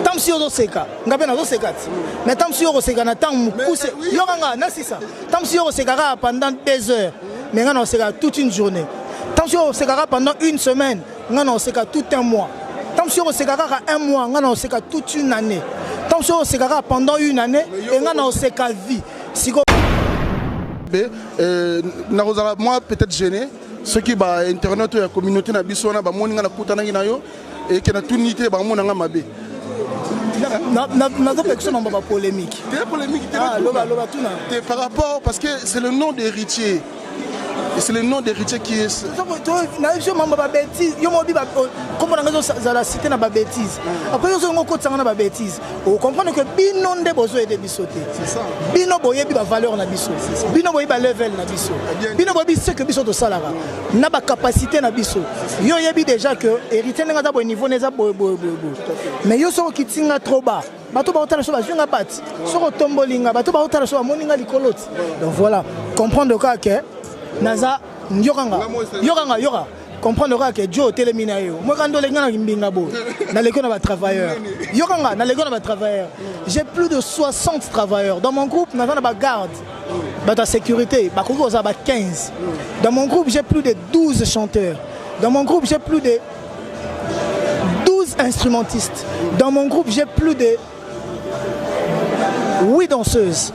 Tant si on seka, ngabe na seka. Mais tant si on seka na tant pousse, yoranga na sisa. Tant si on seka pendant 2 heures, mais on seka toute une journée. Tant si on seka pendant une semaine, on seka tout un mois. Tant si on seka 1 mois, on seka toute une année. Tant si on seka pendant une année, et on seka vie. Si moi peut-être gêné, ceux qui ba internet ou la communauté na biso na ba moninga na kutana na yo et qui na tunité ba monanga mabe. Na question na ba polémique. Par rapport parce que c'est le nom d'héritier. Et c'est le nom d'héritier qui est. Comment on a cité na bêtise. Après on a côté na bêtise. On comprend que bino nde besoin de bisoter. C'est ça. Bino boye bi ba valeur na biso. Bino boye ba level na biso. Bino boye ce que biso to salara. Na ba capacité na biso. Yo yebi déjà que héritier nga bo niveau neza bo. Mais yo so kitinga trop bas. Bato ba otala so ba junga bat. So ko tombolinga bato ba otala so ba moninga likoloti. Donc voilà, comprendre que Naza Yoranga comprendre que Joe Téléminayo moi quand les gens mbinga bo na l'école de travailleurs Yoranga na l'école de travailleurs j'ai plus de 60 travailleurs dans mon groupe naza na ba garde ba sécurité ba koko za ba 15 dans mon groupe j'ai plus de 12 chanteurs dans mon groupe j'ai plus de 12 instrumentistes dans mon groupe j'ai plus de 8 danseuses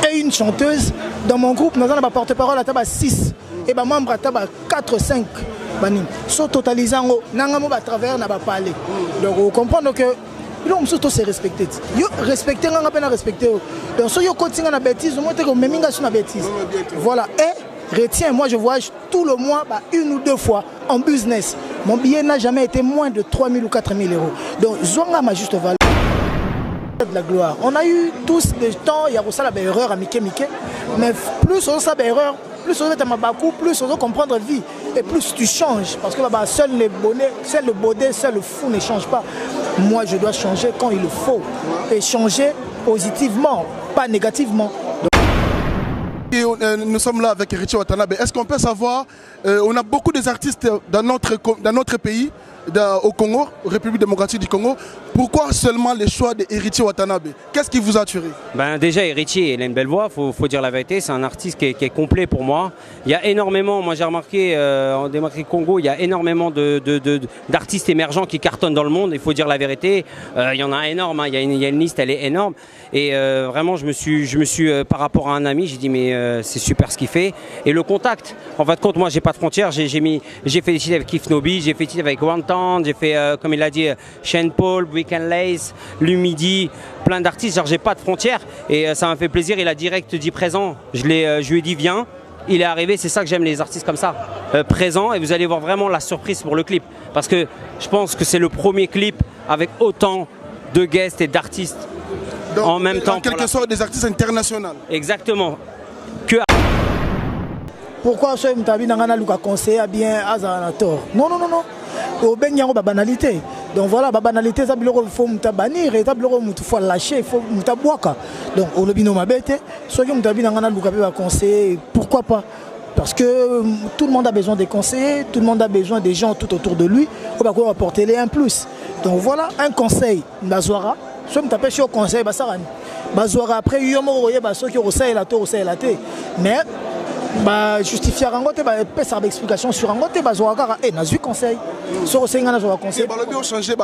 et une chanteuse. Dans mon groupe, nous avons un porte-parole à 6 et un membre à 4 5. Sur totalisant, nous avons un travers à parler. Donc, vous comprenez que nous sommes tous respectés. Respecter, nous avons respecté. Donc, si vous continuez à la bêtise, vous montrez que vous avez une bêtise. Voilà. Et retiens, moi je voyage tout le mois, 1 ou 2 fois en business. Mon billet n'a jamais été moins de 3 000 ou 4 000 euros. Donc, Zonga m'a juste valeur. De la gloire. On a eu tous des temps, il y a aussi la erreur à Mickey, mais plus on a erreur, plus on est à Mabakou, plus on doit comprendre la vie et plus tu changes parce que seul le bonnet, seul le baudet, seul le fou ne change pas. Moi je dois changer quand il le faut et changer positivement, pas négativement. Nous sommes là avec Héritier Watanabe. Est-ce qu'on peut savoir, on a beaucoup d'artistes dans notre pays, au Congo, République démocratique du Congo. Pourquoi seulement les choix d'Héritier Watanabe? Qu'est-ce qui vous a attiré? Déjà, Héritier, il a une belle voix, faut dire la vérité. C'est un artiste qui est complet pour moi. Il y a énormément, moi j'ai remarqué, en démocratie Congo, il y a énormément d'artistes émergents qui cartonnent dans le monde, il faut dire la vérité. Il y en a énorme, hein. Il y a une liste, elle est énorme. Et vraiment, je me suis par rapport à un ami, j'ai dit mais c'est super ce qu'il fait. Et le contact, en fin de compte, moi j'ai pas de frontières, j'ai fait des titres avec Kif Nobi, j'ai fait des titres avec One Town, j'ai fait, comme il a dit, Shane Paul, Weekend Lace, Lumidi, plein d'artistes, genre j'ai pas de frontières. Et ça m'a fait plaisir, il a direct dit présent, je lui ai dit viens. Il est arrivé, c'est ça que j'aime les artistes comme ça, présents, et vous allez voir vraiment la surprise pour le clip. Parce que je pense que c'est le premier clip avec autant de guests et d'artistes en même temps. En quelque sorte des artistes internationaux. Exactement. Pourquoi ce Mtabi n'a pas conseillé bien à Zanator? Non. Au ben y a une banalité. Donc voilà, la banalité, ça il faut bannir, et il faut lâcher, il faut boire. Donc au lobino ma bête, soit que Mtabi n'a pas conseillé, pourquoi pas? Parce que tout le monde a besoin des conseillers, tout le monde a besoin des gens tout autour de lui, on va apporter les un plus. Donc voilà, un conseil, Bazouara, soit que tu as conseil, Bazouara, après, il y a un qui conseille la tour, mais justifier Rangote, faire une explication sur Rangote, Bazouara, et n'a eu conseil. Sur Océan, n'a eu conseil. Il faut changer,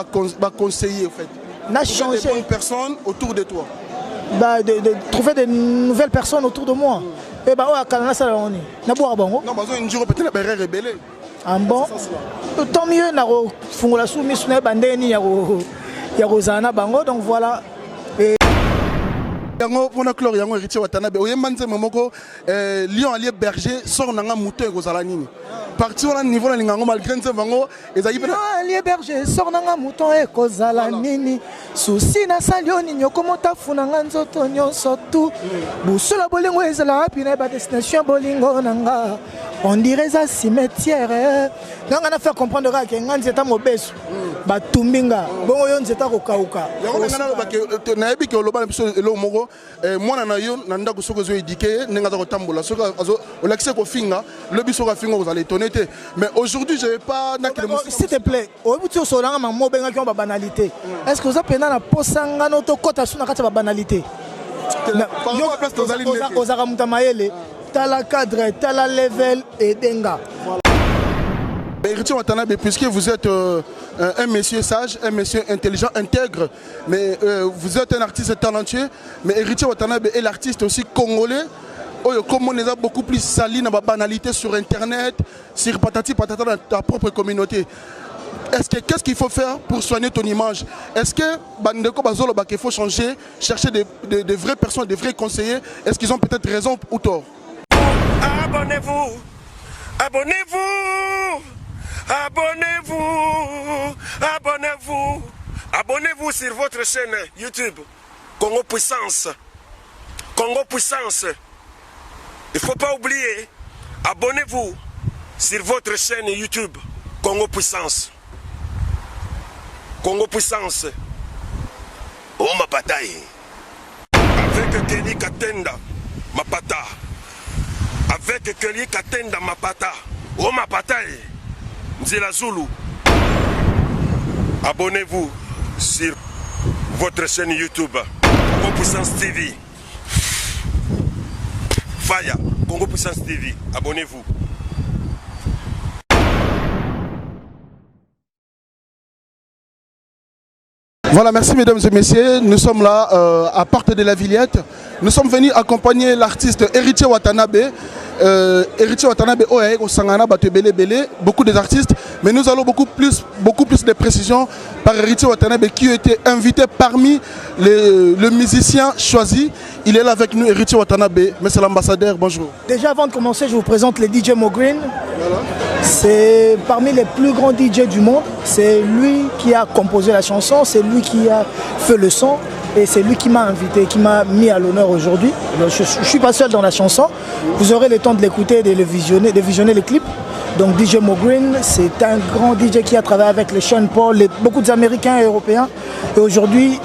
conseiller en fait. N'a changé. Des bonnes personnes autour de toi. De trouver de nouvelles personnes autour de moi. Et à Canada, ça on est. N'a pas bon. Non, un jour peut-être la rébellé. Ah bon. Tant mieux, n'a pas fungula soumis sur les bandeni, ya Rosana bango, donc voilà. Pour la chlore, Héritier Watanabe, oyembanze momoko lion allié berger sort nanga mouton et gozalanini. Partir au niveau de l'ingango malgré ce bango et ça y lion allié berger sort nanga mouton et gozalanini. Souci na salioni nyokomota funanga nzoto nyonso tu. Busula bolingo ezala pina ba destination bolingo nanga. On dirait ça cimetière. Donc on a fait comprendre que nganzi eta mobesu. Ba tumbinga. Bongo yon zeta ko kauka. Yango ngana ba ke na yebi ke loba biso elo moko lelo mwana na yo na ndako soko zo éduquer nenga za kotambola soko au l'accès ko finga le biso ka finga vous allez tonner mais aujourd'hui je vais pas s'il te plaît au bout de ce là maman benga ki on ba banalité est-ce que vous appelez na posanga no to kota suna kata ba banalité yo ozaka mutamayele tala cadre tala level et denga. Héritier Watanabe, puisque vous êtes un monsieur sage, un monsieur intelligent, intègre, mais vous êtes un artiste talentueux, mais Héritier Watanabe est l'artiste aussi congolais. Comme on les a beaucoup plus salis dans la banalité sur Internet, sur patati patata dans ta propre communauté. Qu'est-ce qu'il faut faire pour soigner ton image? Est-ce que Bandeko Bazolo il faut changer, chercher des vraies personnes, des vrais conseillers? Est-ce qu'ils ont peut-être raison ou tort? Abonnez-vous! Abonnez-vous! Abonnez-vous! Abonnez-vous! Abonnez-vous sur votre chaîne YouTube Congo Puissance. Congo Puissance. Il ne faut pas oublier, abonnez-vous sur votre chaîne YouTube Congo Puissance. Congo Puissance. Oh ma bataille. Avec Kelly Katenda, ma pata. Avec Kelly Katenda, ma pata. Oh ma bataille. Nzela Zulu. Abonnez-vous sur votre chaîne YouTube Congo Puissance TV. Faya, Congo Puissance TV. Abonnez-vous. Voilà, merci mesdames et messieurs. Nous sommes là à Porte de la Villette. Nous sommes venus accompagner l'artiste Héritier Watanabe. Héritier Watanabe, au Sangana, beaucoup des artistes, mais nous allons beaucoup plus de précisions par Héritier Watanabe qui a été invité parmi les musiciens choisis. Il est là avec nous, Héritier Watanabe, monsieur l'ambassadeur, bonjour. Déjà avant de commencer, je vous présente les DJ Mogreen. Voilà. C'est parmi les plus grands DJ du monde. C'est lui qui a composé la chanson, c'est lui qui a fait le son. Et c'est lui qui m'a invité, qui m'a mis à l'honneur aujourd'hui. Je ne suis pas seul dans la chanson. Vous aurez le temps de l'écouter et de visionner les clips. Donc DJ Mogreen, c'est un grand DJ qui a travaillé avec les Sean Paul, beaucoup d'Américains et Européens. Et aujourd'hui,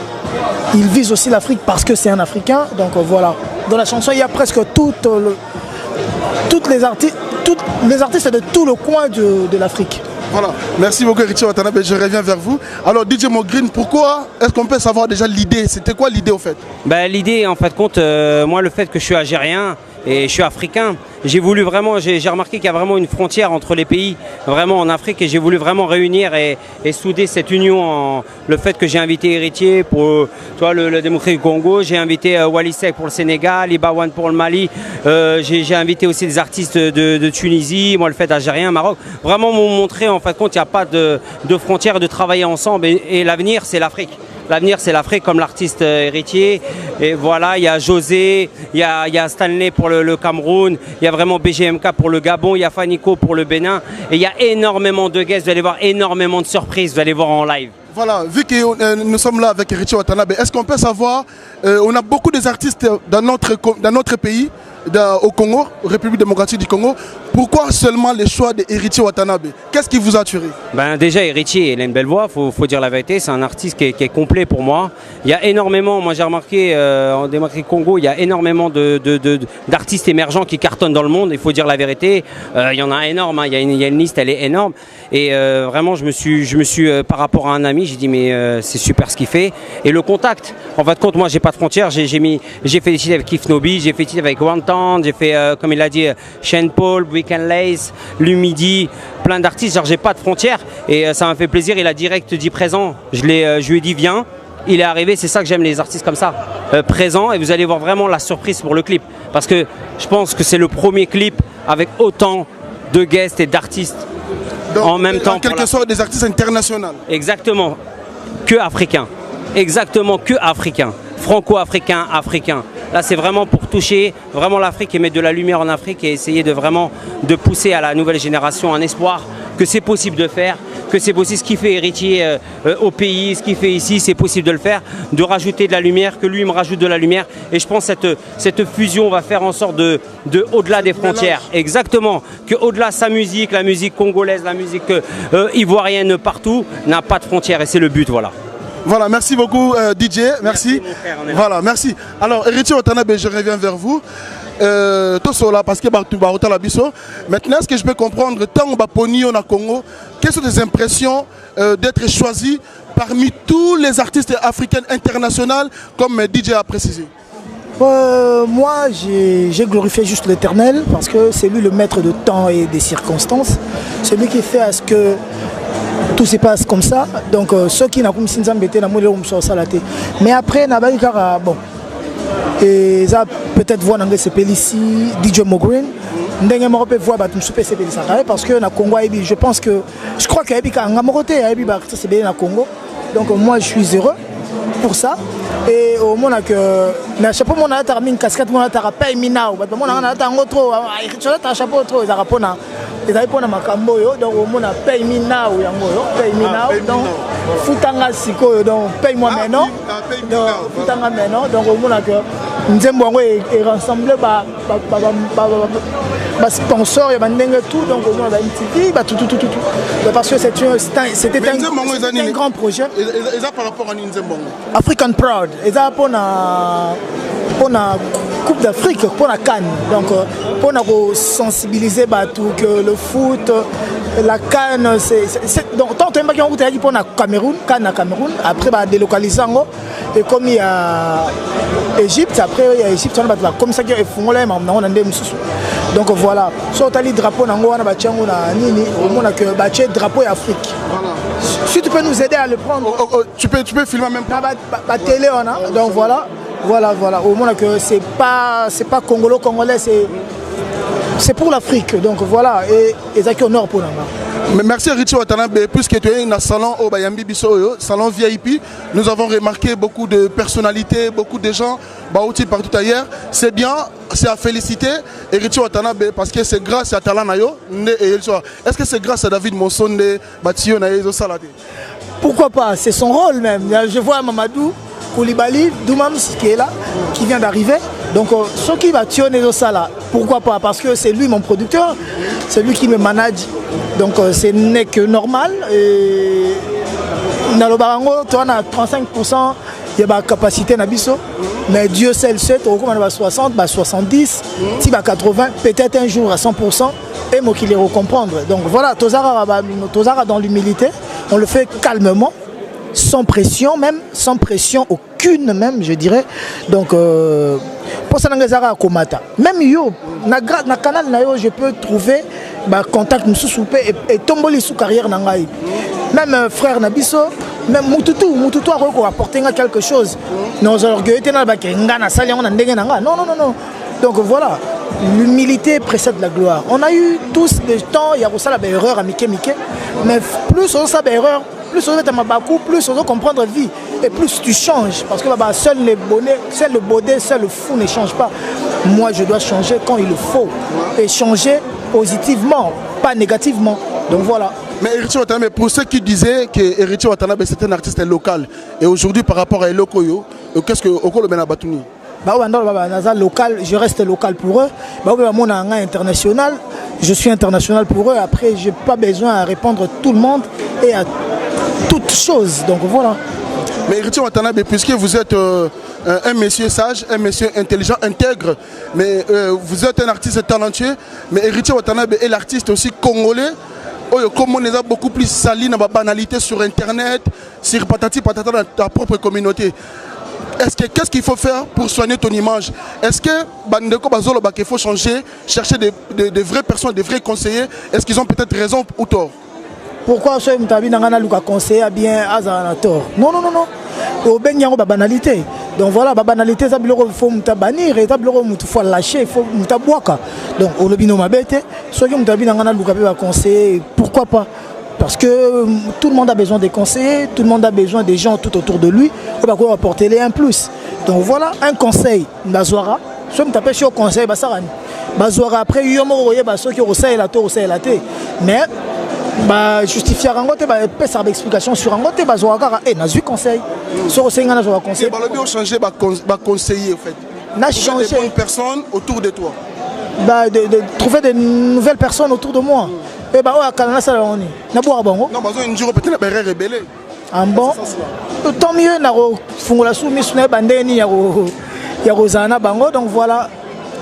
il vise aussi l'Afrique parce que c'est un Africain. Donc voilà. Dans la chanson, il y a presque toutes les artistes de tout le coin de l'Afrique. Voilà, merci beaucoup Héritier Watanabe, je reviens vers vous. Alors DJ Mogreen, pourquoi est-ce qu'on peut savoir déjà l'idée? C'était quoi l'idée au fait? L'idée en fait compte, moi le fait que je suis algérien et je suis africain, j'ai voulu vraiment, j'ai remarqué qu'il y a vraiment une frontière entre les pays, vraiment en Afrique, et j'ai voulu vraiment réunir et souder cette union. Le fait que j'ai invité Héritier pour le démocratie du Congo, j'ai invité Wally Seck pour le Sénégal, Ibawan pour le Mali, j'ai invité aussi des artistes de Tunisie, moi le fait algérien, Maroc, vraiment m'ont montré en fait compte il n'y a pas de frontières, de travailler ensemble et l'avenir c'est l'Afrique. L'avenir c'est l'Afrique comme l'artiste Héritier. Et voilà, il y a José, il y a Stanley pour le Cameroun, il y a vraiment BGMK pour le Gabon, il y a Fanico pour le Bénin. Et il y a énormément de guests, vous allez voir énormément de surprises, vous allez voir en live. Voilà, vu que nous sommes là avec Héritier Watanabe, est-ce qu'on peut savoir, on a beaucoup d'artistes dans notre pays, au Congo, République démocratique du Congo. Pourquoi seulement les choix d'Héritier Watanabe? Qu'est-ce qui vous a attiré? Déjà, Héritier, il a une belle voix, faut dire la vérité. C'est un artiste qui est complet pour moi. Il y a énormément, moi j'ai remarqué en démocratie du Congo, il y a énormément d'artistes émergents qui cartonnent dans le monde. Il faut dire la vérité. Il y en a énorme, hein. Il y a une liste, elle est énorme. Et vraiment, je me suis par rapport à un ami, j'ai dit mais c'est super ce qu'il fait. Et le contact, en fin de compte, moi j'ai pas de frontières. J'ai fait des titres avec Kif Nobi, j'ai fait des titres avec Wantan, j'ai fait, comme il a dit, Sean Paul, Weekend Lace, Lumidi, plein d'artistes. Genre j'ai pas de frontières. Et ça m'a fait plaisir. Il a direct dit présent. Je lui ai dit viens. Il est arrivé. C'est ça que j'aime les artistes comme ça, présents. Et vous allez voir vraiment la surprise pour le clip, parce que je pense que c'est le premier clip avec autant de guests et d'artistes. En même temps, en quelque sorte des artistes internationaux. Exactement, que africains. Exactement, que africains. Franco-africains, africains. Là, c'est vraiment pour toucher vraiment l'Afrique et mettre de la lumière en Afrique et essayer de pousser à la nouvelle génération un espoir que c'est possible de faire, que c'est possible ce qu'il fait Héritier au pays, ce qu'il fait ici, c'est possible de le faire, de rajouter de la lumière, que lui me rajoute de la lumière. Et je pense que cette fusion va faire en sorte de au-delà des frontières. Exactement, que au-delà sa musique, la musique congolaise, la musique ivoirienne partout, n'a pas de frontières et c'est le but, voilà. Voilà, merci beaucoup DJ, merci. Mon frère, on est là. Voilà, merci. Alors, Héritier Watanabe, je reviens vers vous. Tout cela parce que maintenant, est-ce que je peux comprendre, tant on poni au Congo, quelles sont tes impressions d'être choisi parmi tous les artistes africains internationaux, comme DJ a précisé? Moi, j'ai glorifié juste l'Éternel parce que c'est lui le maître de temps et des circonstances. C'est lui qui fait à ce que tout se passe comme ça. Donc, ceux qui n'ont pas mais après, bon, et ça peut-être voir dans ce pays ici, DJ Mogreen. Parce que na Congo, je pense que je crois qu'il y a un Congo. Donc moi je suis heureux pour ça. Et au moment que na chapeau mon a terminé casquette mon a paye minao. Mon a un trop chapeau trop zarapona. Et ça pona makambo yo donc au moment paye minao yango yo paye minao donc futanga siko donc paye moi maintenant. Donc futanga maintenant donc au moment que nzembo yango est rassemblé ba sponsor et tout donc au moins MTV tout parce que c'était un grand projet et ça par rapport à Nzembongo African Proud et ça pour la Coupe d'Afrique pour la Cannes donc pour sensibiliser tout que le foot la Cannes c'est donc tant que on a pour la Cameroun Cannes à Cameroun après délocaliser et comme il y a Égypte après il y a Égypte on va comme ça qui est fondé on a des donc voilà soit tu as le drapeau nango wana bachango na nini au moins que baché drapeau Afrique voilà si tu peux nous aider à le prendre tu peux filmer même pas télé on a donc voilà au moins que c'est pas congolais c'est pour l'Afrique donc voilà et ça qui honneur pour nous. Mais merci Héritier Watanabe, puisque tu es dans le salon au Bayambi Bisso, salon VIP, nous avons remarqué beaucoup de personnalités, beaucoup de gens partout ailleurs. C'est bien, c'est à féliciter Héritier Watanabe parce que c'est grâce à Talent Nayo. Est-ce que c'est grâce à David Monsonde, Batio Nayo Salade? Pourquoi pas, c'est son rôle même. Je vois Mamadou Koulibaly, Doumam qui est là, qui vient d'arriver. Donc, ce qui va tuer les Sala, pourquoi pas? Parce que c'est lui mon producteur, c'est lui qui me manage. Donc, ce n'est que normal. Et dans le barango, tu as 35%, il y a la capacité Nabiso. Mais Dieu seul sait, on a 60, 70, 80, peut-être un jour à 100%. Et moi qui les recomprendre. Donc voilà, Tozara dans l'humilité, on le fait calmement. Sans pression même, sans pression aucune même je dirais. Donc pour ça à Komata. Même yo na canal na yo je peux trouver contact nous souper et tomber sous carrière nangai. Même frère Nabiso, même Mututu a apporté quelque chose. Nos orgueils na ba kenga na sali on ndenge nanga. Non. Donc voilà, l'humilité précède la gloire. On a eu tous des temps, il y a aussi la erreur à Mickey, mais plus on a erreur, plus on est plus on doit comprendre la vie et plus tu changes. Parce que seul le baudet, seul le fou ne change pas. Moi, je dois changer quand il le faut. Et changer positivement, pas négativement. Donc voilà. Mais Héritier Watanabe, pour ceux qui disaient que Héritier Watanabe c'est un artiste local, et aujourd'hui par rapport à Elokoyo, qu'est-ce que Okolo Benabatuni? Local, je reste local pour eux. International, je suis international pour eux. Après, je n'ai pas besoin à répondre à tout le monde et à toutes choses. Donc voilà. Mais Héritier Watanabe, puisque vous êtes un monsieur sage, un monsieur intelligent, intègre, mais vous êtes un artiste talentueux, mais Héritier Watanabe est l'artiste aussi congolais. Comme on est beaucoup plus sali dans la banalité sur Internet, sur patati patata dans ta propre communauté. Qu'est-ce qu'il faut faire pour soigner ton image? Est-ce que Bandeko Bazolo qu'il faut changer, chercher des vraies personnes, des vrais conseillers? Est-ce qu'ils ont peut-être raison ou tort? Pourquoi ce Mtabi Nangana Luka conseiller bien à tort? Non. Au ben yango ba banalité. Donc voilà, ba banalité ça biloko faut mutabanir et ça biloko mutu faut lâcher, faut mutaboaka. Donc au lobino mabete, soit que Mtabi Nangana Luka ba conseiller, pourquoi pas? Parce que tout le monde a besoin des conseillers, tout le monde a besoin des gens tout autour de lui pour apporter les un plus. Donc voilà, un conseil, Bazouara. Si on t'appelle sur conseil, Bazouara après, il y a ceux qui ont la tête. Mais justifier Rangote, ça explication sur Rangote, Bazouara, et n'a eu conseil. Sur conseil, n'a eu conseil. Et on changer, conseiller en fait. N'a changé. Des bonnes personnes autour de toi. De trouver de nouvelles personnes autour de moi. Et bah ouais, Canada ça on est. Na boire bon. Non, parce que un jour peut-être la rebelle. Ah bon? Tant mieux, naro fungola soumis na bandeni ya rozana bango, donc voilà.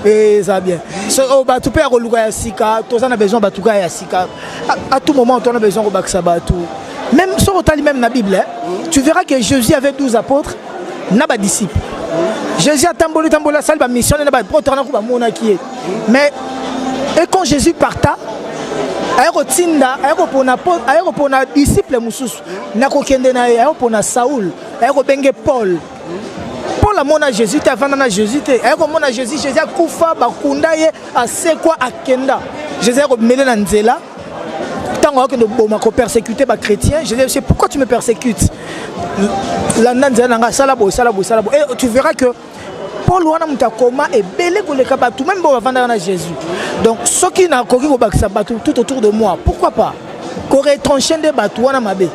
Et ça bien. So ba tu peux reluka ya sika, tous on a besoin batuka ya sika. À tout moment on a besoin de baksa batu. Même sur le même la Bible, tu verras que Jésus avait 12 apôtres, n'a pas disciples. Jésus a tamboli la salle mission n'a pas porté na ko mona qui est. Mais et quand Jésus parta, aérotinda, aéropona disciple mususu, na ko kende na aéropona Saoul, aérobengue Paul. Paul a mona Jésus, tu as vendu à Jésus, aéromona Jésus, Jésus a koufa bakunda ye a c'est quoi a kenda. Jésus a mêlé na nzela. Tant que nous persécuter les chrétiens, je dis pourquoi tu me persécutes? Et tu verras que Paul wana mutakoma et belé pour les kabatu même bon avant d'aller à Jésus. Donc ceux qui n'a pas tout autour de moi, pourquoi pas? Qu'on retranche des bateaux wana mabe.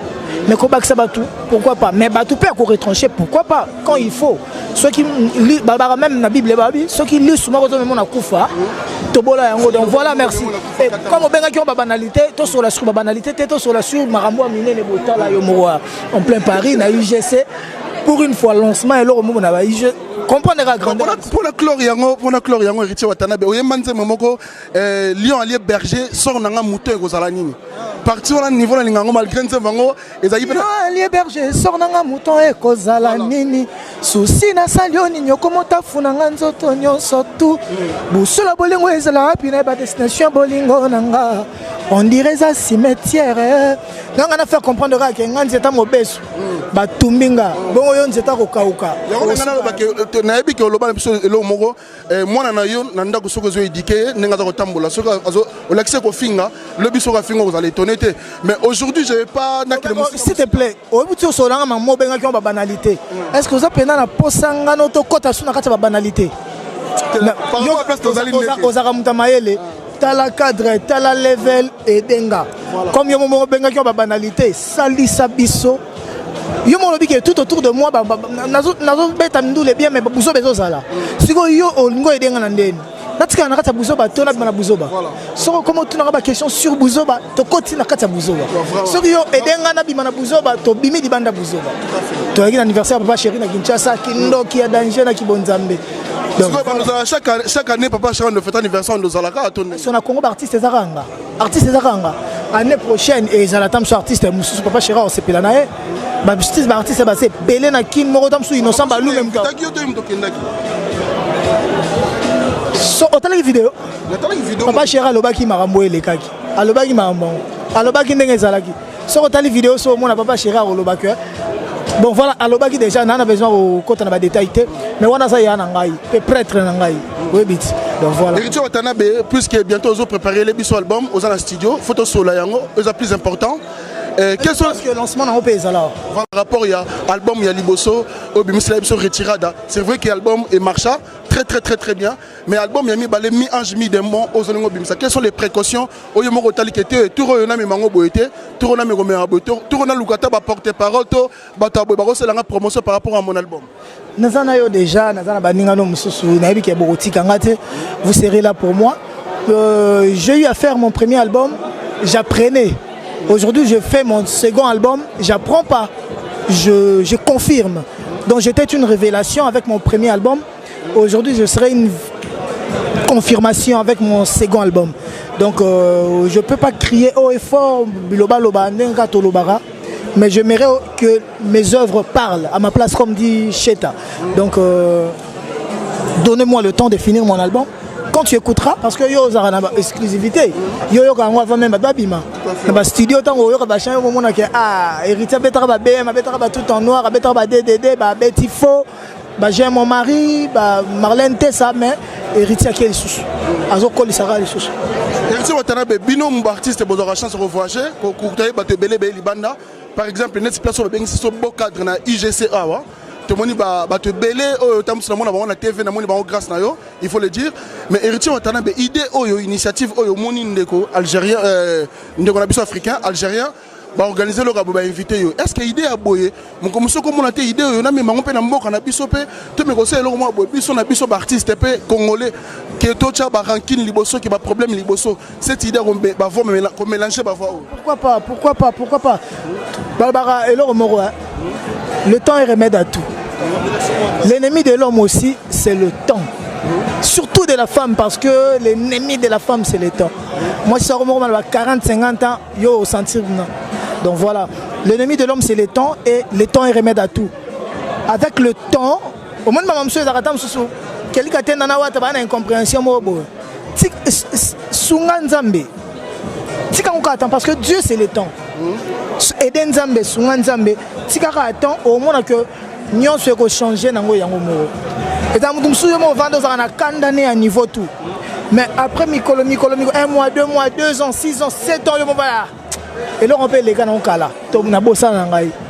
Mais qu'on baksa bateau, pourquoi pas? Mais bateau peut qu'on retrancher, pourquoi pas? Quand il faut. Ceux qui lisent même la Bible, ceux qui lisent souvent même on a koufa. Donc voilà, merci. Et comme on a une banalité, tout sur la sur banalité, tout sur la sur Marambo Amine et Botala Yomoa en plein Paris, na UGC pour une fois lancement et l'autre moment na UGC. Comprendre grandeur. Pour la chloriango héritier Watanabe, oyemanze momoko Lion allié berger sort nanga mouton et kozala nini. Parti au niveau la lingango malgré nzevango ezali Lion allié berger sort nanga mouton et kozala nini. Souci na salioni nyoko motafuna nzoto nyonso tout. Busula bolingo ezala pina ba destination bolingo nanga. On dirait ça cimetière. Nanga na faire comprendre que nganzi eta mobesu. Ba tumbinga. Bongo yo nzeta ko kauka. nayebi ke oloba biso elo moko mwana na yo na ndako soko zo éduquer nenga za kotambola soko olakise ko finga le biso ka finga vous allez étonner mais aujourd'hui je vais pas s'il te plaît obuti solanga mamo benga ki ba banalité est-ce que vous appelez na posanga no to kota suna kata ba banalité yo ozaka mutamayele tala cadre tala level et denga comme yo mo benga ki ba banalité salisa biso. Yo mon lobby qui est tout autour de moi, nazo beta ndule bien mais buzo bezo sala. Siko yo olingo edenga na ndeni. Natika na kata buzo ba tona na buzo ba. Soko comment tu n'auras pas question sur buzo ba to koti na kata buzo ba. Soko yo edenga na bima na buzo ba to bimi di banda buzo ba. To yaki anniversaire papa chéri na Kinshasa kindo ki ya danger na Kibonzambe. Donc chaque année papa chéri on fait anniversaire de Zalaka à ton. Son a Congo artiste Zaranga. Artiste Zaranga. Année prochaine et Zalatam sur artiste Moussou papa chéri on s'épile na e. Ba artiste ba c'est belé na kin moko tam sou innocent ba lu même temps. So otala vidéo. Papa chéri alobaki marambo elekaki. Alobaki marambo. Alobaki ndenge zalaki. So otala vidéo so mona papa chéri alobaki. Bon voilà, alobaki déjà on a besoin au côté na ba détail mais wana ça ya na ngai, pe prêtre na ngai. Oui bit. Donc voilà. Héritier Watanabe puisque bientôt ils ont préparé les biso album aux en studio, photo solo yango, c'est plus important. Quels sont le lancement dans pays alors? Par rapport il y a album il y a Liboso, Obimisla Biso Retirada. C'est vrai que l'album est marché très bien, mais album il y a mis balé mi ange mi démon aux olingo bimsa. Quelles sont les précautions au yomo rotali kete tout rona mi mango boete, tout rona mi romera boete, tout rona lukata ba porter parole to bata bo ba la promotion par rapport à mon album. Nazana yo déjà nazana baninga no mususu na yebi ke boroti kangate, vous serez là pour moi. J'ai eu à faire mon premier album, j'apprenais. Aujourd'hui, je fais mon second album, j'apprends pas, je confirme. Donc j'étais une révélation avec mon premier album. Aujourd'hui, je serai une confirmation avec mon second album. Donc je ne peux pas crier haut et fort, mais j'aimerais que mes œuvres parlent à ma place, comme dit Cheta. Donc donnez-moi le temps de finir mon album. Quand tu écouteras, parce que yo a une exclusivité, yo quand on va même babima, dans studio tant yo va changer au moment que héritier betara ba BM, betara tout en noir, betara ba DDD, ba Betifo, ba j'ai mon mari, ba Marlène Tessa, mais héritier qui est sous, azo koli sara les sous. Héritier Watanabe bino artiste bozora chance de voyager, ko koutaye ba te belé libanda, par exemple net place sur bengi so beau cadre na IGCA wa. Tout le monde va te belé, la TV, grâce à yo, il faut le dire. Mais héritier Watanabe, idée, initiative, moni ndeko algérien, ndeko nabiso africain, algérien, organiser le rabo invité yo. Est-ce que idée a boyé mon comme ça comme on a été idée yo na mais mango pe na mboka na biso pe to me conseiller le moi biso na biso artiste pe congolais que to cha ba ranking liboso qui ba problème liboso cette idée on ba voir mélanger ba voir. Pourquoi pas Barbara et le temps est remède à tout. L'ennemi de l'homme aussi c'est le temps. Surtout de la femme, parce que l'ennemi de la femme, c'est le temps. Moi, je suis à 40-50 ans, je vais sentir. Donc voilà, l'ennemi de l'homme, c'est le temps, et le temps est remède à tout. Avec le temps, au moins, ma monsieur, quelqu'un qui a une incompréhension, parce que Dieu, c'est le temps. Aider Nzambe, Nzambe, au moins que nous sommes changés dans le monde. Et dans le monde, on a condamné à niveau tout. Mais après, 1 mois, 2 mois, 2 ans, 6 ans, 7 ans, et là on peut les gars dans là. Donc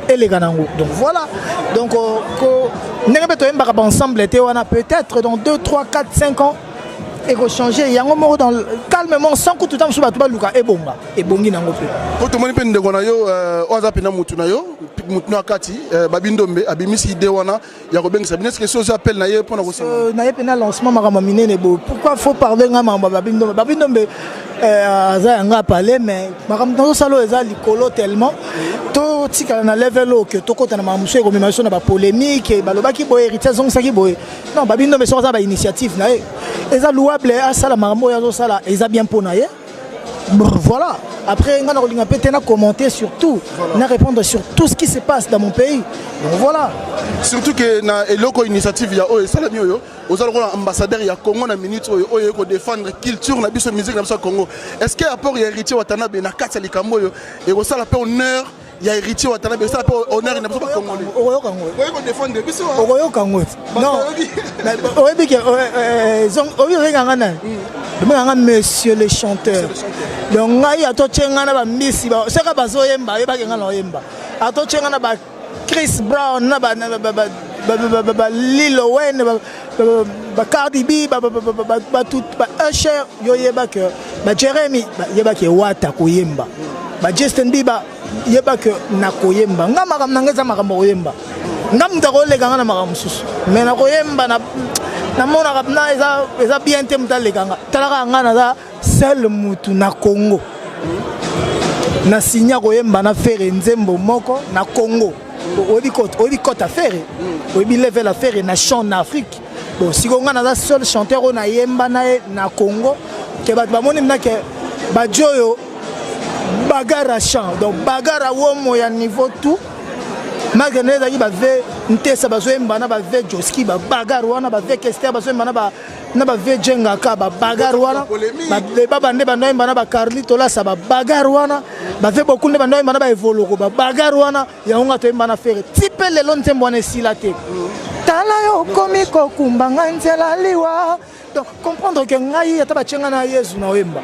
et les gars donc voilà. Donc nous allons ensemble peut-être dans 2, 3, 4, 5 ans. Et qu'on change, il y a un moment dans calmement sans que tout le temps soit tout luka et bonga et bongi nango pe. Quand tout le monde pende gona yo oza pena mutu na yo mutu na kati babindombe abimisi ide wana ya ko bengisa bines que chose appelle na ye pona ko na ye pena lancement makama minene bo. Pourquoi faut parler ngama babindombe aza nga parler mais makam dans salo eza likolo tellement to tika na level que to kota na mamuso ko memation na ba polémique baloba ki boy héritier zong saki boy. Non babindombe so za ba initiative na ye. Eza louable à ça la marmo ya zo sala eza bien pour naie. Voilà. Après on a peut-être commenter sur tout, on a répondre sur tout ce qui se passe dans mon pays. Donc voilà. Surtout que na eloko initiative ya o sala mioyo, aux ambassadeur ya Congo na minute oyo ko défendre culture na biso musique na biso Congo. Est-ce que apport ya héritier Watanabe na kati likambo yo et ko sala pe honneur ya héritier Watanabe ça pe honneur na biso congolais. Oyo ko défendre biso. Oyo kango. Non. Oyo bi ke oyo ngana. Monsieur le chanteur. Donc ngai atochenga na ba misi ba seka bazoyemba yeba kenga na yemba. Atochenga na ba Chris Brown na ba Lil Wayne ba Cardi B ba tout ba Usher yo yeba ke ba Jeremy yeba ke wata koyemba. Ba Justin Bieber yeba ke na koyemba. Ngama kam nangeza makambo koyemba. Ngam ta ko lega na makambo susu. Mais na koyemba na mona kapna eza bien te mutalekanga talaka ngana za seul mutu na Congo na signa koyemba na faire nzembo moko na Congo obi kota faire obi level à faire na chant en Afrique bon si ko ngana za seul chanteur na yemba na Congo ke bat ba moni na ke ba joyo bagara chant donc bagara womo ya niveau tout malgré qui va faire ntesa bazoyemba na ba ve Joski ba bagar wana ba ve Kester bazoyemba na ba ve Jengaka ba bagar wana ba le baba ne ba noyemba na ba Carlito la sa ba bagar wana ba ve beaucoup ne ba noyemba na ba Evoloko ba bagar wana ya unga to yemba na faire type le lontembo wana silate tala yo komi ko kumbanga nzela liwa. Donc comprendre que ngai ata ba chenga na Yesu na oyemba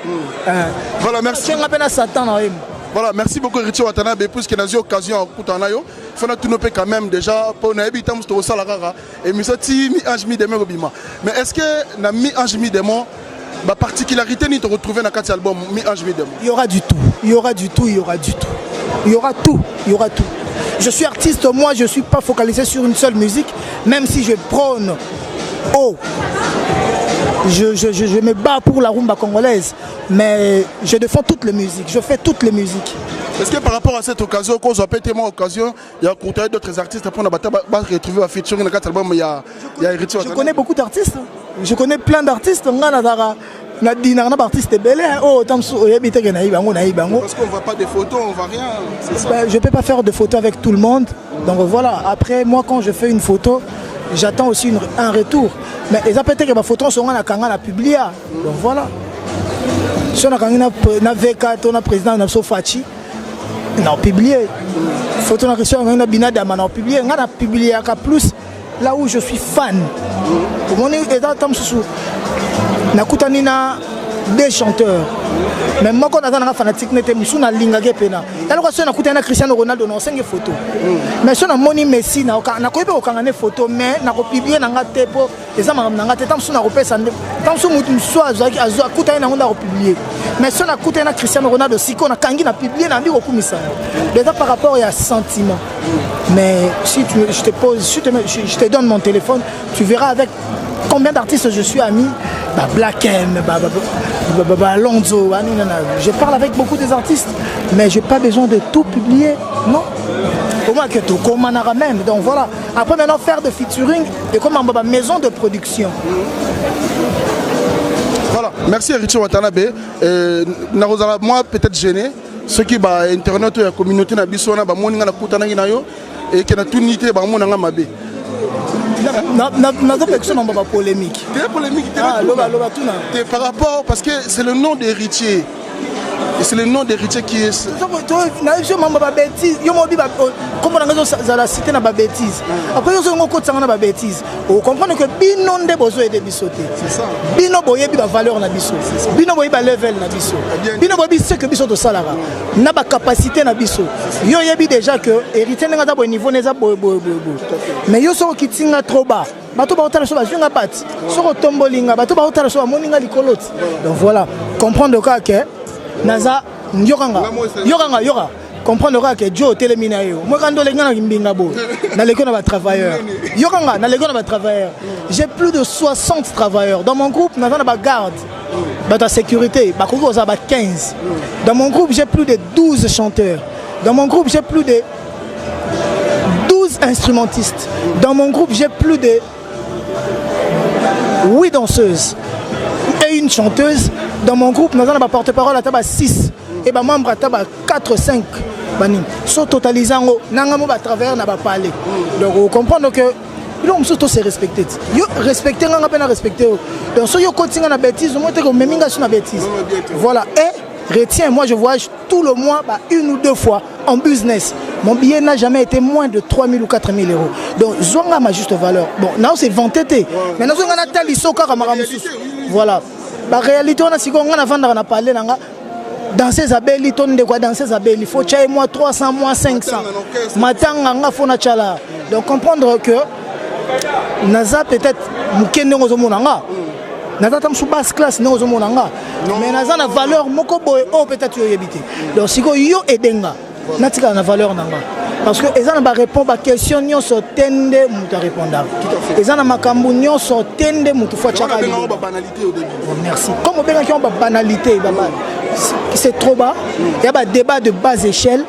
voilà merci chenga pe na Satan na oyemba. Voilà, merci beaucoup Héritier Watanabe pour ce qu'il a eu l'occasion à Koutanayo. Il faut que nous quand même déjà pour nous habiter au Salarara et nous sommes mi ange mi demain robima. Mais est-ce que na mi ange mi demain la particularité ni te retrouver dans quatre albums mi ange mi demain? Il y aura du tout, il y aura du tout, il y aura du tout. Il y aura tout, il y aura tout. Je suis artiste, moi je suis pas focalisé sur une seule musique, même si je prône haut. Je me bats pour la rumba congolaise, mais je défends toutes les musiques, je fais toutes les musiques. Est-ce que par rapport à cette occasion, quand on a pété mon occasion, il y a côtoyé d'autres artistes pour retrouver un featuring dans quatre albums, il y a Héritier Watanabe. Je connais beaucoup d'artistes, je connais plein d'artistes. Parce qu'on ne voit pas des photos, on ne voit rien. Je ne peux pas faire de photos avec tout le monde. Donc voilà, après moi quand je fais une photo, j'attends aussi un retour. Mais les peut-être que ma photo sont en publié. Donc voilà. Si on a V4, on a président de Fachi, on a publié. Photo na question on a Binadama, on a publié. On a publié plus là où je suis fan. Mon état tam sous. Nakutanina 2 chanteurs. Mais moi, quand on a fanatique, je suis un lingage pena. Alors que si on a Cristiano Ronaldo, on a 5 photos. Mais si on a Moni Messi, on a une photo, mais on a publié dans la tête pour les hommes, on a tant sur repère, tant sur mutum soit à couper on a publié. Mais si on a écouté Cristiano Ronaldo, si on a kangi na publié, on a dit au commissaire. Déjà par rapport à sentiment. Mais si je te pose, je te donne mon téléphone, tu verras avec combien d'artistes je suis ami. Black M, Alonso, je parle avec beaucoup des artistes, mais je n'ai pas besoin de tout publier, non. Au moins que tout comme on même. Donc voilà. Après maintenant faire de featuring et comme une maison de production. Voilà. Merci Héritier Watanabe. Moi peut-être gêné. Ceux qui sont internet ou la communauté na biso na ba moninga na kutana na yo et qui na tout nité ba monanga mabe. Pas polémique. Par rapport, parce que c'est le nom d'héritier. Et c'est le nom d'héritier qui est. Comment on a cité na bêtise. Après, on a bêtise. On comprend que Bino de besoin de bisoté. C'est ça. Bino boye bi valeur na biso. Bino boye ba level na biso. Bino boye ce que biso to salara. Na ba capacité na biso. Yo yebi déjà que héritier nga za bo niveau neza bo. Mais yo so kitinga trop bas. Bato ba otala so ba junga bat. So ko tombolinga, bato ba otala so ba moninga likoloti. Donc voilà, comprendre que Naza Yoranga comprendre que Joe Téléminayo moi quand les gens dans l'école de travailleurs Yoranga dans l'école de travailleurs j'ai plus de 60 travailleurs dans mon groupe nous avons la garde la sécurité 15 dans mon groupe j'ai plus de 12 chanteurs dans mon groupe j'ai plus de 12 instrumentistes dans mon groupe j'ai plus de 8 danseuses et une chanteuse. Dans mon groupe, nous avons un porte-parole à 6 et un membre à 4-5. So totalisant, nous avons un travers na parler. Donc vous comprenez que nous sommes tous respectés. Respecter, nous avons respecté. Donc si vous continuez à bêtise, vous avez même une bêtise. Voilà. Et retiens, moi je voyage tout le mois 1 ou 2 fois en business. Mon billet n'a jamais été moins de 3 000 ou 4 000 euros. Donc Zonga ma juste valeur. Bon, là c'est vanté. Mais nous avons un tel isoka comme voilà. La réalité, on a si on a vendu, on a parlé dans ces abelli, tonne de quoi dans ces abelli. Il faut changer moi 300, moi 500. Matanga, faut na chala. Donc comprendre que Naza peut-être mukende ngozomonanga. Naza tam sous basse classe ngozomonanga. Mais Naza na valeur moko boy oh peut-être yo yebité. Donc si yo edenga, natika na valeur nanga. Parce que ils ont répondre à question nyo so tende muta répondre. Ils ont makambu nyo so tende mutu fo chaka. Merci. Comme on peut dire qu'il banalité, c'est trop bas. Il y a un débat de bas échelle.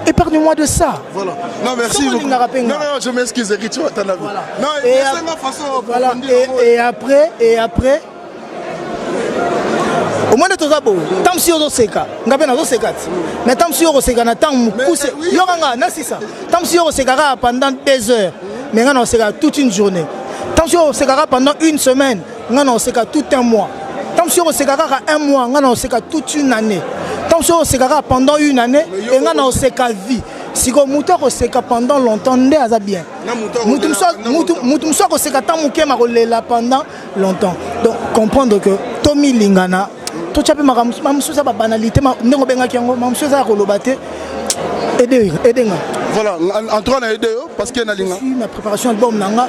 Épargne-moi de ça. Voilà. Non, merci beaucoup. Non, je m'excuse, Héritier Watanabe. Voilà. Et après. Au moins de tout ça, tant si on seka, mais tant si on seka, tant pousse, tant si on seka pendant 2 heures, mais on seka toute une journée. Tant si on seka pendant 1 semaine, on seka tout un mois. Tant si on seka 1 mois, on seka toute une année. Tant si on seka pendant 1 année, et on seka vie. Si on mouton seka pendant longtemps, on est bien. Mouton soit seka tant mouké ma pendant longtemps. Donc comprendre que Tommy Lingana. Tout ça ma banalité, voilà, en trois on a aidé parce que la préparation album nanga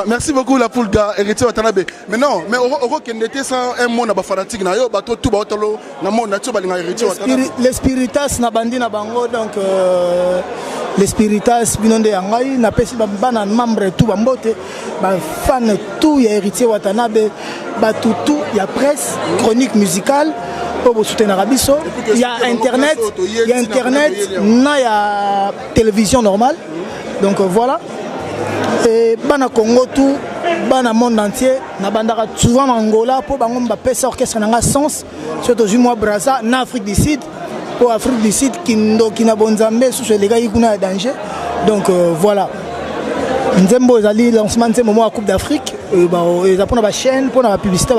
merci beaucoup la poule gars Héritier Watanabe. Mais non, mais on était sans un monde fanatique na yo bato tout batolo na monde nature balinga Héritier Watanabe. Les spiritas na bandi na bango donc les spiritas binonde yangai na pesi bana membre tout bambote ba fan tout ya Héritier Watanabe ba tout ya presse chronique musicale pour soutenir Abisso. Il y a internet, il y a télévision normale. Donc voilà. Et bana Congo tout, bana monde entier, na bandara souvent Angola pour bango mbapesa orchestre nanga sens, surtout du mois Brazza, na Afrique du Sud. Pour Afrique du Sud qui n'a bon zambé sous les gars qui ont danger. Donc voilà. Nzembo ezali lancement de ce moment à Coupe d'Afrique. Ils apprennent la chaîne pour la publicité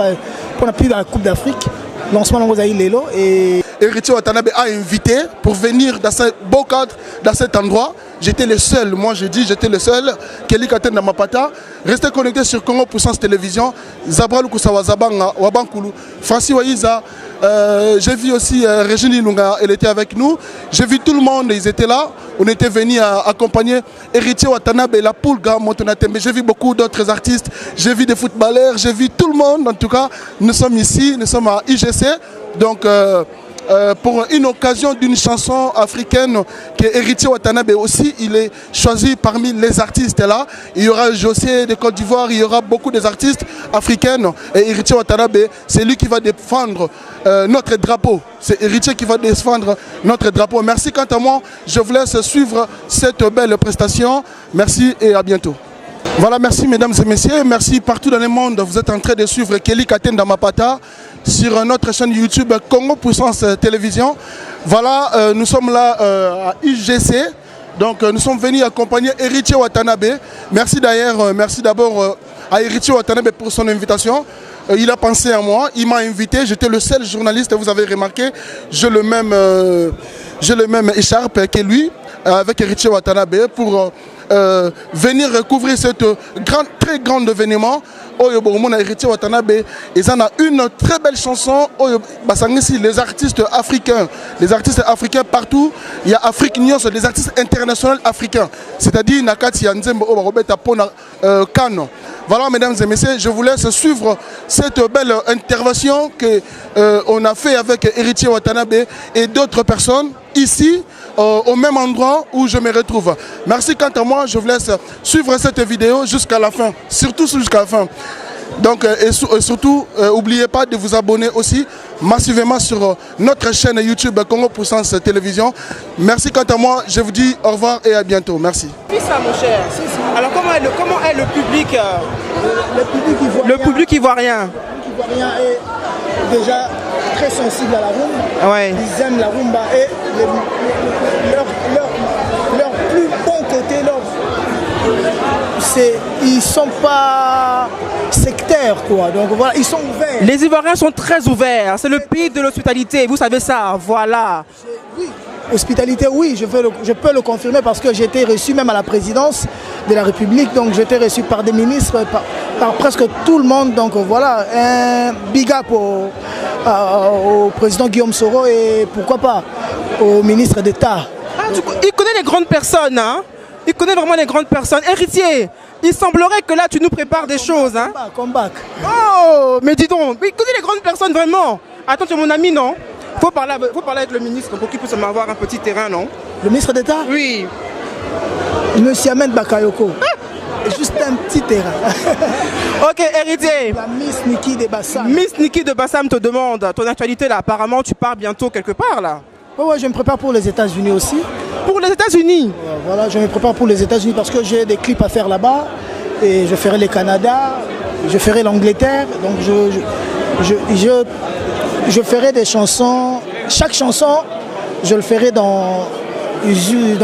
pour la Coupe d'Afrique. lancement de Lelo. Et Héritier Watanabe a invité pour venir dans ce beau cadre, dans cet endroit. J'étais le seul, moi j'ai dit, j'étais le seul. Kelly Katen Damapata. Restez connectés sur Congo Puissance Télévision. Zabra Lukusawa Zabanga, Wabankulu, Francis Waïza. J'ai vu aussi Régine Lunga, elle était avec nous. J'ai vu tout le monde, ils étaient là. On était venus accompagner Héritier Watanabe, la Poulga, Montonatembe. J'ai vu beaucoup d'autres artistes. J'ai vu des footballeurs, j'ai vu tout le monde. En tout cas, nous sommes ici, nous sommes à IGC. Donc, pour une occasion d'une chanson africaine que Héritier Watanabe aussi, il est choisi parmi les artistes là. Il y aura José de Côte d'Ivoire, il y aura beaucoup des artistes africaines. Et Héritier Watanabe, c'est lui qui va défendre notre drapeau. C'est Héritier qui va défendre notre drapeau. Merci quant à moi, je vous laisse suivre cette belle prestation. Merci et à bientôt. Voilà, merci mesdames et messieurs, merci partout dans le monde. Vous êtes en train de suivre Kelly Katen Damapata sur notre chaîne YouTube Congo Puissance Télévision. Voilà, nous sommes là à IGC. Donc nous sommes venus accompagner Héritier Watanabe. Merci d'ailleurs, merci d'abord à Héritier Watanabe pour son invitation. Il a pensé à moi, il m'a invité, j'étais le seul journaliste, vous avez remarqué, j'ai le même écharpe que lui, avec Héritier Watanabe, pour venir couvrir ce très grand événement. Héritier Watanabe, ils en ont une très belle chanson. Les artistes africains partout, il y a Afrique News, des artistes internationaux africains, c'est-à-dire Nakati Yanzembo Robeta Pona Kano. Voilà, mesdames et messieurs, je vous laisse suivre cette belle intervention qu'on a fait avec Héritier Watanabe et d'autres personnes ici, au même endroit où je me retrouve. Merci quant à moi, je vous laisse suivre cette vidéo jusqu'à la fin, surtout jusqu'à la fin. Donc, et surtout, n'oubliez pas de vous abonner aussi massivement sur notre chaîne YouTube Congo Puissance Télévision. Merci quant à moi, je vous dis au revoir et à bientôt. Merci. Oui, ça, mon cher. Alors, comment est le public le public ivoirien? Le public ivoirien est déjà très sensible à la rumba. Ouais. Ils aiment la rumba et leur plus bon côté, ils sont pas sectaires, quoi. Donc voilà, ils sont ouverts. Les Ivoiriens sont très ouverts. C'est le pays de l'hospitalité. Vous savez ça, voilà. Oui, hospitalité, oui, je peux le confirmer parce que j'ai été reçu même à la présidence de la République. Donc j'ai été reçu par des ministres, par presque tout le monde. Donc voilà, un big up au président Guillaume Soro et pourquoi pas au ministre d'État. Il connaît les grandes personnes, hein? Il connaît vraiment les grandes personnes. Héritier, il semblerait que là tu nous prépares des choses, hein? Comeback. Oh, mais dis donc, il connaît les grandes personnes vraiment. Attends, tu es mon ami, non? Faut parler avec le ministre pour qu'il puisse m'avoir un petit terrain, non? Le ministre d'État? Oui. Monsieur Ahmed Bakayoko. Juste un petit terrain. Ok, Héritier. La Miss Niki de Bassam. Miss Niki de Bassam te demande ton actualité là. Apparemment, tu pars bientôt quelque part là. Ouais, je me prépare pour les États-Unis aussi. Pour les États-Unis? Voilà, je me prépare pour les États-Unis parce que j'ai des clips à faire là-bas. Et je ferai le Canada, je ferai l'Angleterre. Donc je ferai des chansons. Chaque chanson, je le ferai dans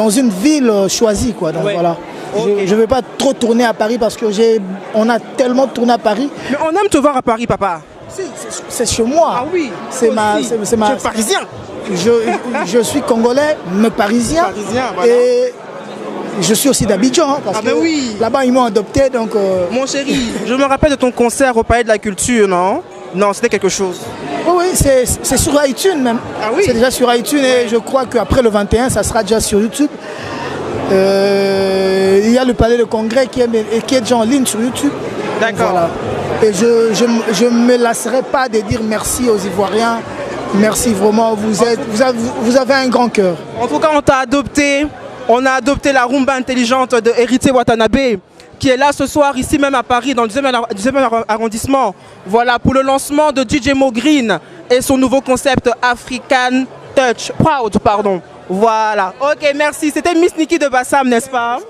une ville choisie, quoi. Donc, ouais. Voilà. Okay. Je ne vais pas trop tourner à Paris parce que on a tellement tourné à Paris. Mais on aime te voir à Paris, papa. Si, c'est chez moi. Ah oui. C'est ma. Tu es parisien. Je suis congolais, mais parisien. Voilà. Et je suis aussi d'Abidjan. Hein, parce que oui. Là-bas, ils m'ont adopté. Donc, Mon chéri, je me rappelle de ton concert au Palais de la Culture, non? Non, c'était quelque chose. Oui, c'est sur iTunes même. Ah oui. C'est déjà sur iTunes et je crois qu'après le 21, ça sera déjà sur YouTube. Il y a le Palais de Congrès qui est déjà en ligne sur YouTube. D'accord. Voilà. Et je ne me lasserai pas de dire merci aux Ivoiriens. Merci vraiment, vous avez un grand cœur. En tout cas, on t'a adopté. On a adopté la rumba intelligente de Héritier Watanabe, qui est là ce soir, ici même à Paris, dans le 10e arrondissement. Voilà, pour le lancement de DJ Mo Green et son nouveau concept African Touch. Proud, pardon. Voilà. Ok, merci. C'était Miss Niki de Bassam, n'est-ce pas?